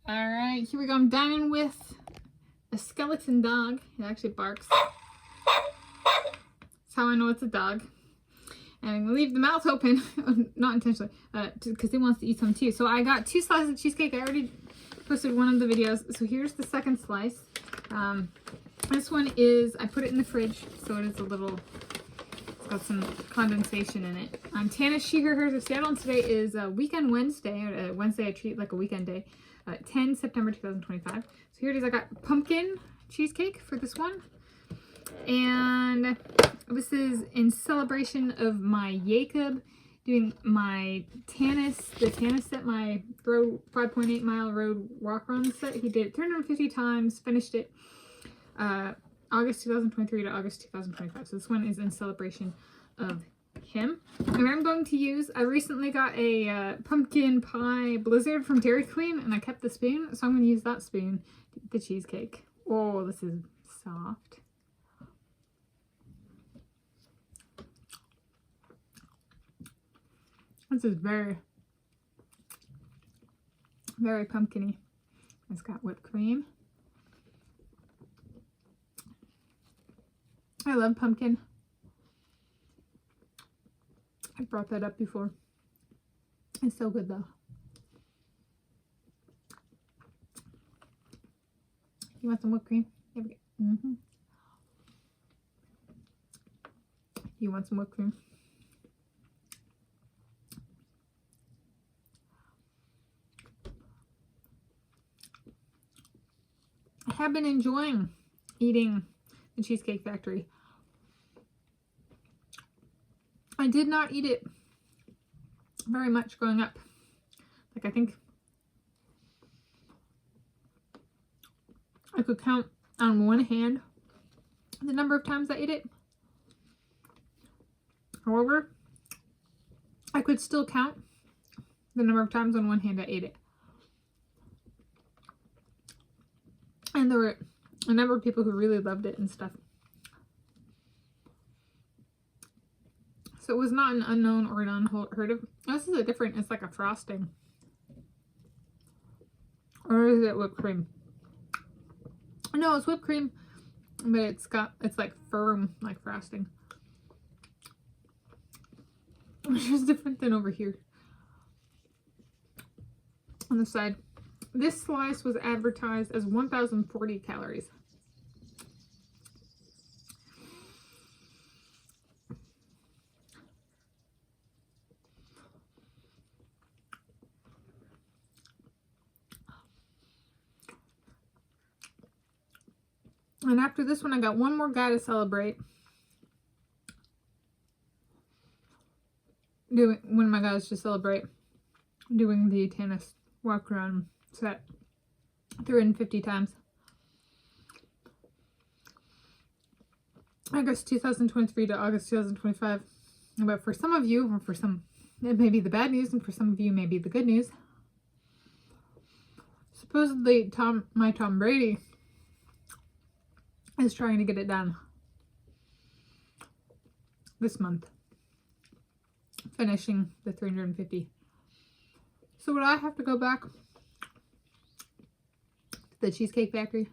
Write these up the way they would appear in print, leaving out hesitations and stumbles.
Alright, here we go. I'm dining with a skeleton dog. It actually barks. That's how I know it's a dog. And I'm going to leave the mouth open, not intentionally, because he wants to eat some too. So I got 2 slices of cheesecake. I already posted one of the videos. So here's the second slice. This one is, I put it in the fridge, so it is a little, it's got some condensation in it. Tanis, she, her, hers, or Seattle, and today is Weekend Wednesday, or Wednesday I treat like a weekend day, 10 September 2025. So here it is. I got pumpkin cheesecake for this one. And this is in celebration of my Jacob doing my Tanis, the Tanis set, my road 5.8 mile road walk around set. He did it 350 times, finished it August 2023 to August 2025. So this one is in celebration of him. And I'm going to use, I recently got a pumpkin pie blizzard from Dairy Queen, and I kept the spoon, so I'm going to use that spoon to eat the cheesecake. Oh, this is soft. This is very, very pumpkin-y. It's got whipped cream. I love pumpkin. I brought that up before. It's so good though. You want some whipped cream? Here we go. You want some whipped cream? I have been enjoying eating the Cheesecake Factory. I did not eat it very much growing up. Like, I think I could count on one hand the number of times I ate it. However, I could still count the number of times on one hand I ate it. And there were a number of people who really loved it and stuff. So it was not an unknown or an unheard of. This is a different, it's like a frosting. Or is it whipped cream? No, it's whipped cream, but it's like firm, like frosting. Which is different than over here. On the side. This slice was advertised as 1,040 calories. And after this one, I got one more guy to celebrate. One of my guys to celebrate doing the Tanis walk around set 350 times. August 2023 to August 2025. But for some of you, or for some, it may be the bad news, and for some of you, may be the good news. Supposedly, my Tom Brady is trying to get it done this month, finishing the 350. So would I have to go back to the Cheesecake Factory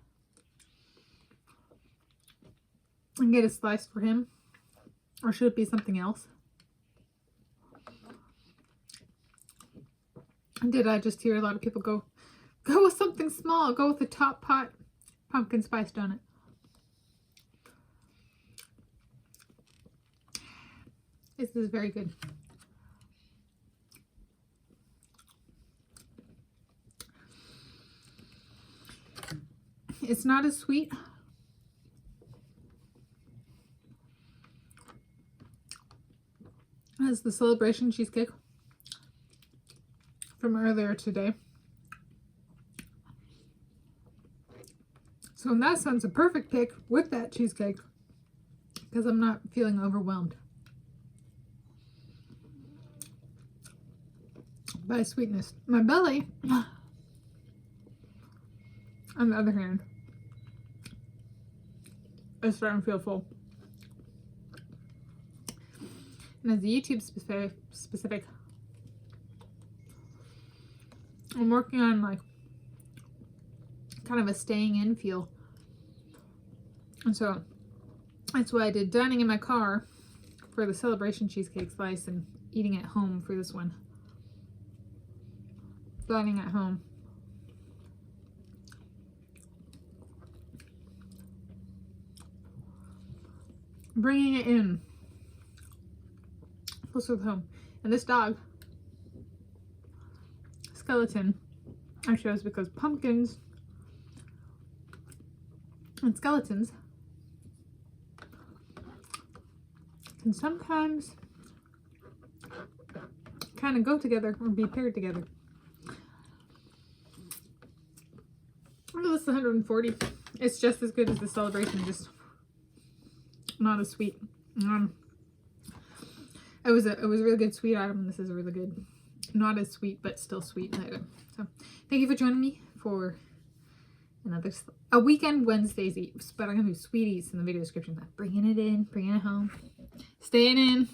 and get a slice for him? Or should it be something else? Did I just hear a lot of people go with something small, go with the top pot pumpkin spice donut? This is very good. It's not as sweet as the Celebration cheesecake from earlier today. So in that sense, a perfect pick with that cheesecake because I'm not feeling overwhelmed by sweetness. My belly, on the other hand, is starting to feel full. And as a YouTube specific, I'm working on like kind of a staying in feel. And so that's why I did dining in my car for the celebration cheesecake slice and eating at home for this one. Dining at home. Bringing it in closer to home. And this dog, skeleton, I chose because pumpkins and skeletons can sometimes kind of go together or be paired together. This is 140. It's just as good as the celebration, just not as sweet. It was a really good sweet item, and this is a really good, not as sweet but still sweet item. So thank you for joining me for a weekend Wednesday's eats. But I'm gonna do sweet eats in the video description. Bringing it in, bringing it home, staying in.